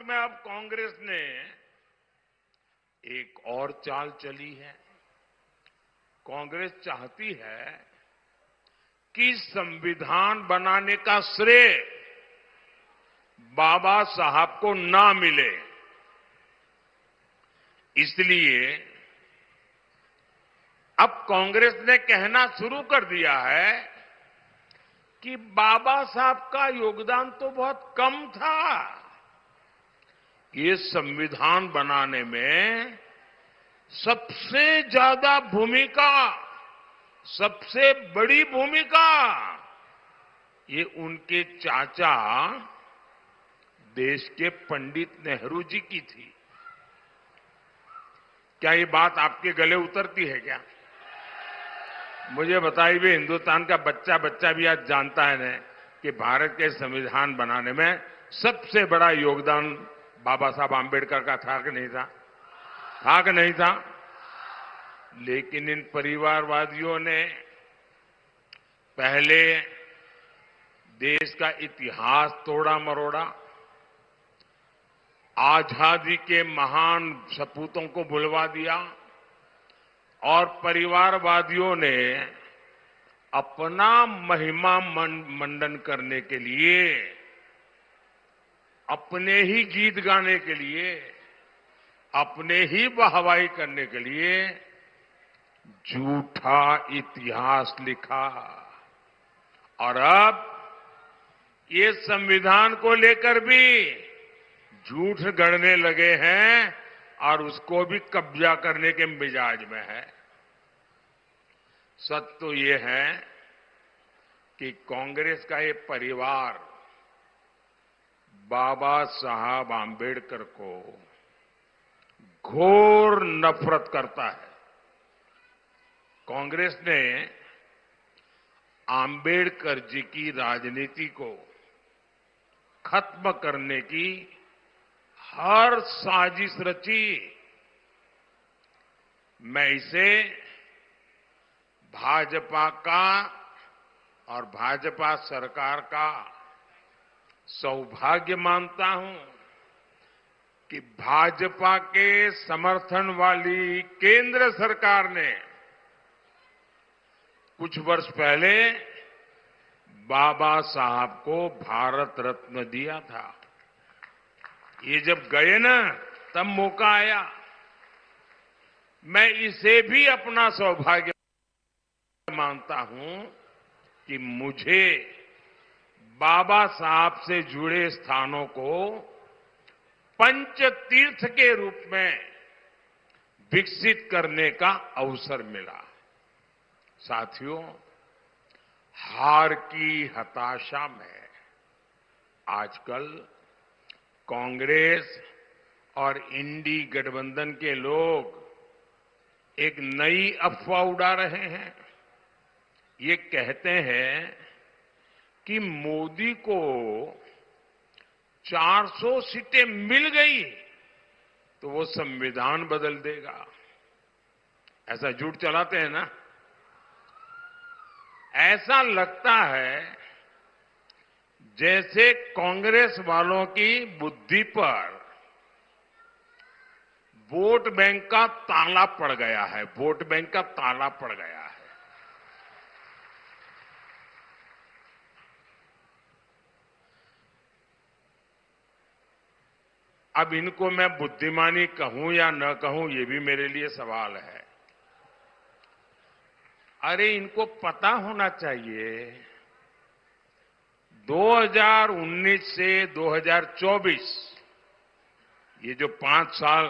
में अब कांग्रेस ने एक और चाल चली है। कांग्रेस चाहती है कि संविधान बनाने का श्रेय बाबा साहब को ना मिले, इसलिए अब कांग्रेस ने कहना शुरू कर दिया है कि बाबा साहब का योगदान तो बहुत कम था। ये संविधान बनाने में सबसे ज्यादा भूमिका, सबसे बड़ी भूमिका ये उनके चाचा देश के पंडित नेहरू जी की थी। क्या ये बात आपके गले उतरती है क्या? मुझे बताइए, हिंदुस्तान का बच्चा बच्चा भी आज जानता है न कि भारत के संविधान बनाने में सबसे बड़ा योगदान बाबा साहब आंबेडकर का था कि नहीं था? था कि नहीं था? लेकिन इन परिवारवादियों ने पहले देश का इतिहास तोड़ा मरोड़ा, आजादी के महान सपूतों को भुलवा दिया और परिवारवादियों ने अपना महिमा मंडन करने के लिए, अपने ही गीत गाने के लिए, अपने ही वाहवाही करने के लिए झूठा इतिहास लिखा। और अब ये संविधान को लेकर भी झूठ गढ़ने लगे हैं और उसको भी कब्जा करने के मिजाज में है। सच तो ये है कि कांग्रेस का ये परिवार बाबा साहब आंबेडकर को घोर नफरत करता है। कांग्रेस ने आंबेडकर जी की राजनीति को खत्म करने की हर साजिश रची। मैं इसे भाजपा का और भाजपा सरकार का सौभाग्य मानता हूं कि भाजपा के समर्थन वाली केंद्र सरकार ने कुछ वर्ष पहले बाबा साहब को भारत रत्न दिया था। ये जब गए ना, तब मौका आया। मैं इसे भी अपना सौभाग्य मानता हूं कि मुझे बाबा साहब से जुड़े स्थानों को पंच तीर्थ के रूप में विकसित करने का अवसर मिला। साथियों, हार की हताशा में आजकल कांग्रेस और इंडी गठबंधन के लोग एक नई अफवाह उड़ा रहे हैं। ये कहते हैं कि मोदी को 400 सीटें मिल गई तो वो संविधान बदल देगा। ऐसा झूठ चलाते हैं ना। ऐसा लगता है जैसे कांग्रेस वालों की बुद्धि पर वोट बैंक का ताला पड़ गया है। वोट बैंक का ताला पड़ गया है। अब इनको मैं बुद्धिमानी कहूं या न कहूं, ये भी मेरे लिए सवाल है। अरे, इनको पता होना चाहिए 2019 से 2024 ये जो 5 साल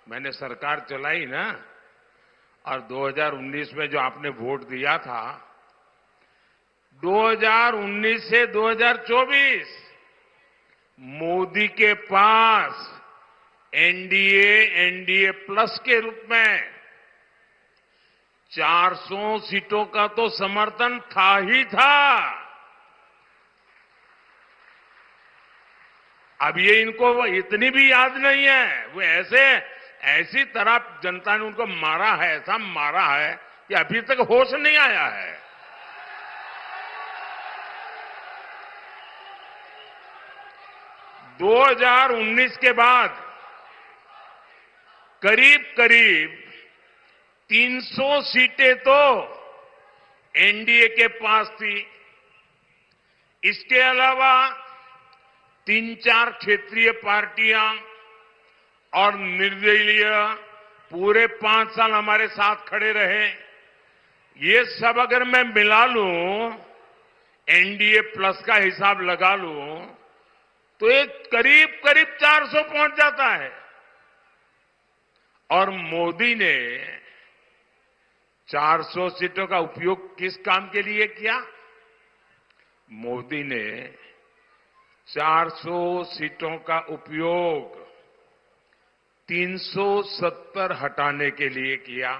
मैंने सरकार चलाई ना, और 2019 में जो आपने वोट दिया था, 2019 से 2024 मोदी के पास एनडीए प्लस के रूप में 400 सीटों का तो समर्थन था ही था। अब ये इनको इतनी भी याद नहीं है। वो ऐसी तरह जनता ने उनको मारा है, ऐसा मारा है कि अभी तक होश नहीं आया है। 2019 के बाद करीब करीब 300 सीटें तो एनडीए के पास थी। इसके अलावा 3-4 क्षेत्रीय पार्टियां और निर्दलीय पूरे 5 साल हमारे साथ खड़े रहे। ये सब अगर मैं मिला लूं, एनडीए प्लस का हिसाब लगा लूं, तो ये करीब करीब 400 पहुंच जाता है। और मोदी ने 400 सीटों का उपयोग किस काम के लिए किया? मोदी ने 400 सीटों का उपयोग 370 हटाने के लिए किया।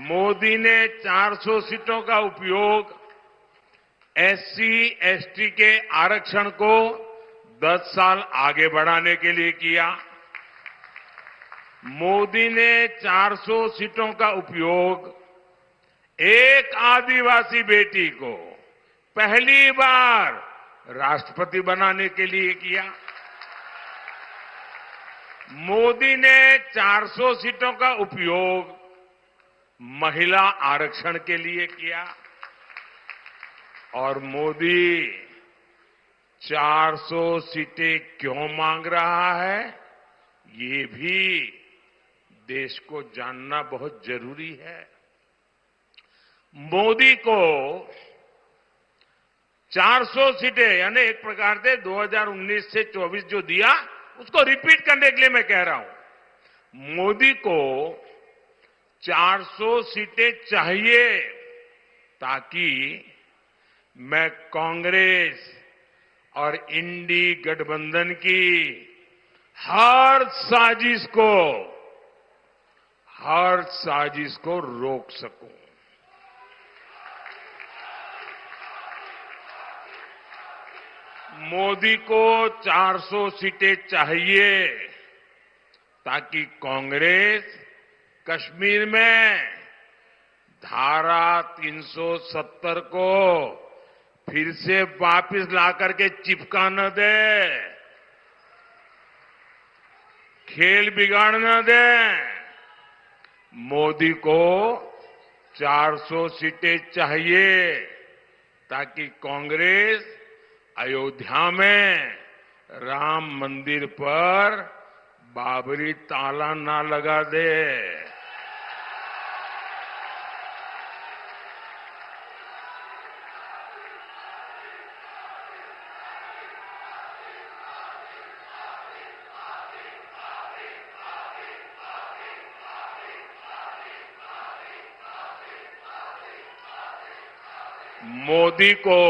मोदी ने 400 सीटों का उपयोग एससी एसटी के आरक्षण को 10 साल आगे बढ़ाने के लिए किया। मोदी ने 400 सीटों का उपयोग एक आदिवासी बेटी को पहली बार राष्ट्रपति बनाने के लिए किया। मोदी ने 400 सीटों का उपयोग महिला आरक्षण के लिए किया। और मोदी 400 सीटें क्यों मांग रहा है, ये भी देश को जानना बहुत जरूरी है। मोदी को 400 सीटें यानी एक प्रकार से 2019 से 24 जो दिया, उसको रिपीट करने के लिए मैं कह रहा हूं। मोदी को 400 सीटें चाहिए ताकि मैं कांग्रेस और इंडी गठबंधन की हर साजिश को रोक सकूं। मोदी को 400 सीटें चाहिए ताकि कांग्रेस कश्मीर में धारा 370 को फिर से वापस लाकर के चिपका न दे, खेल बिगाड़ न दे। मोदी को 400 सीटें चाहिए ताकि कांग्रेस अयोध्या में राम मंदिर पर बाबरी ताला ना लगा दे। मोदी को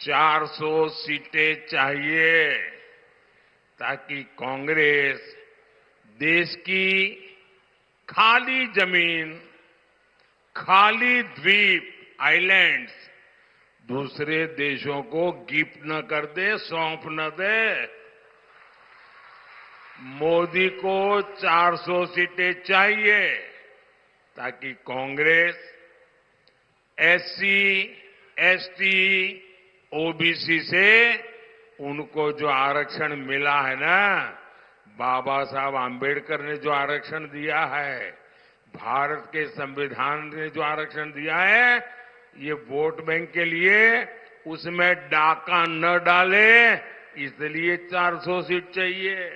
400 सीटें चाहिए ताकि कांग्रेस देश की खाली जमीन, खाली द्वीप, आइलैंड्स दूसरे देशों को गिफ्ट न कर दे, सौंप न दे। मोदी को 400 सीटें चाहिए ताकि कांग्रेस एससी, एसटी, ओबीसी से उनको जो आरक्षण मिला है ना, बाबा साहब आंबेडकर ने जो आरक्षण दिया है, भारत के संविधान ने जो आरक्षण दिया है, ये वोट बैंक के लिए उसमें डाका न डाले, इसलिए 400 सीट चाहिए।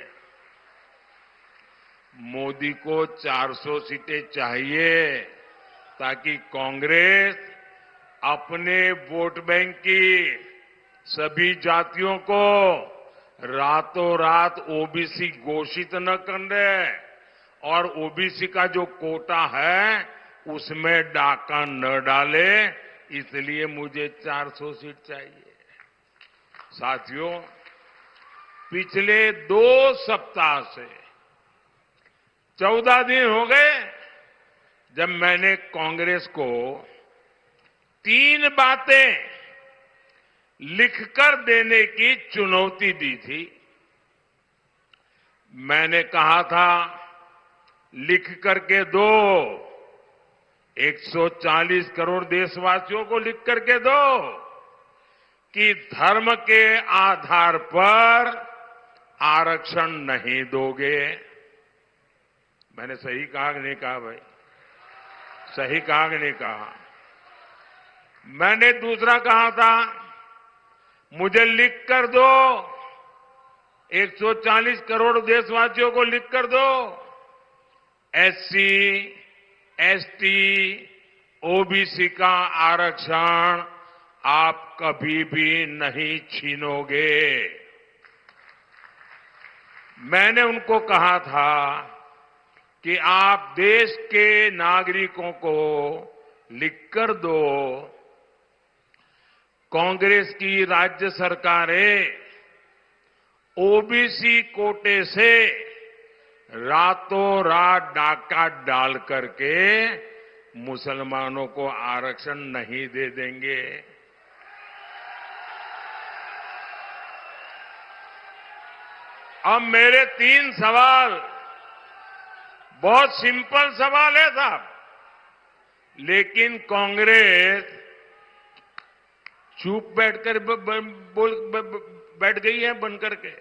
मोदी को 400 सीटें चाहिए ताकि कांग्रेस अपने वोट बैंक की सभी जातियों को रातों रात ओबीसी घोषित न कर दे और ओबीसी का जो कोटा है उसमें डाका न डाले, इसलिए मुझे 400 सीट चाहिए। साथियों, पिछले 2 सप्ताह से 14 दिन हो गए जब मैंने कांग्रेस को 3 बातें लिखकर देने की चुनौती दी थी। मैंने कहा था लिख करके दो, 140 करोड़ देशवासियों को लिख करके दो कि धर्म के आधार पर आरक्षण नहीं दोगे। मैंने सही कहा कि नहीं कहा भाई? सही कहा कि नहीं कहा? मैंने दूसरा कहा था, मुझे लिख कर दो, 140 करोड़ देशवासियों को लिख कर दो, एससी, एसटी, ओबीसी का आरक्षण आप कभी भी नहीं छीनोगे। मैंने उनको कहा था कि आप देश के नागरिकों को लिखकर दो, कांग्रेस की राज्य सरकारें ओबीसी कोटे से रातों रात डाका डाल करके मुसलमानों को आरक्षण नहीं दे देंगे। अब मेरे 3 सवाल, बहुत सिंपल सवाल है साहब, लेकिन कांग्रेस चुप बैठकर बैठ गई है, बन करके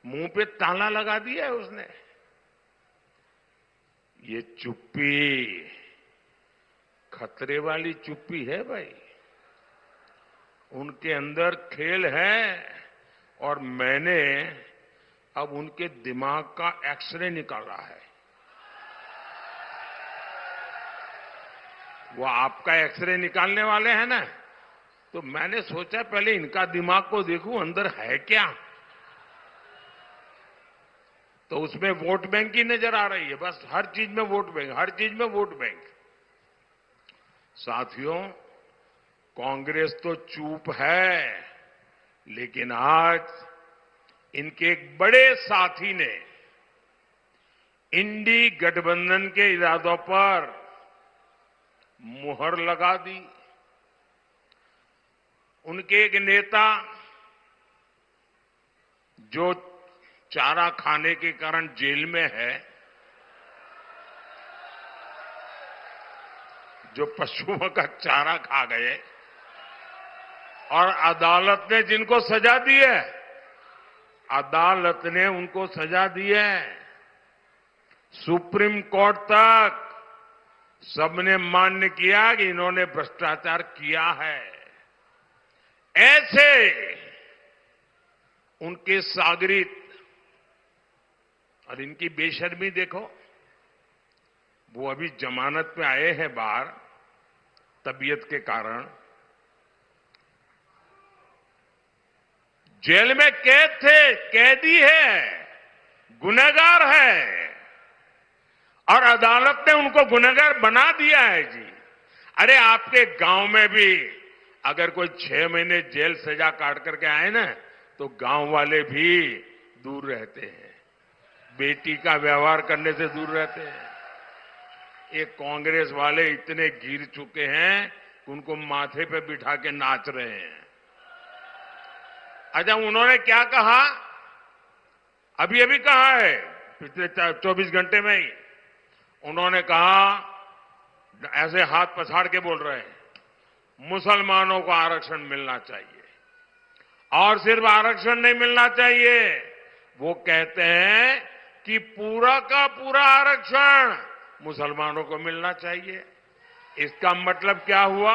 मुंह पे ताला लगा दिया है उसने। ये चुप्पी खतरे वाली चुप्पी है भाई। उनके अंदर खेल है और मैंने अब उनके दिमाग का एक्सरे निकाला है। वो आपका एक्सरे निकालने वाले हैं ना, तो मैंने सोचा पहले इनका दिमाग को देखूं अंदर है क्या। तो उसमें वोट बैंक ही नजर आ रही है, बस हर चीज में वोट बैंक, हर चीज में वोट बैंक। साथियों, कांग्रेस तो चुप है, लेकिन आज इनके एक बड़े साथी ने इंडी गठबंधन के इरादों पर मुहर लगा दी। उनके एक नेता जो चारा खाने के कारण जेल में है, जो पशुओं का चारा खा गए और अदालत ने जिनको सजा दी है, अदालत ने उनको सजा दी है, सुप्रीम कोर्ट तक सबने मान्य किया कि इन्होंने भ्रष्टाचार किया है। ऐसे उनके सागरित और इनकी बेशर्मी देखो। वो अभी जमानत पे आए हैं बाहर तबीयत के कारण, जेल में कैद थे, कैदी है, गुनहगार है और अदालत ने उनको गुनहगार बना दिया है जी। अरे आपके गांव में भी अगर कोई 6 महीने जेल सजा काट करके आए ना, तो गांव वाले भी दूर रहते हैं, बेटी का व्यवहार करने से दूर रहते हैं। ये कांग्रेस वाले इतने गिर चुके हैं कि उनको माथे पे बिठा के नाच रहे हैं। अच्छा, उन्होंने क्या कहा, अभी अभी कहा है, पिछले 24 घंटे में ही उन्होंने कहा, ऐसे हाथ पछाड़ के बोल रहे हैं, मुसलमानों को आरक्षण मिलना चाहिए। और सिर्फ आरक्षण नहीं मिलना चाहिए, वो कहते हैं कि पूरा का पूरा आरक्षण मुसलमानों को मिलना चाहिए। इसका मतलब क्या हुआ?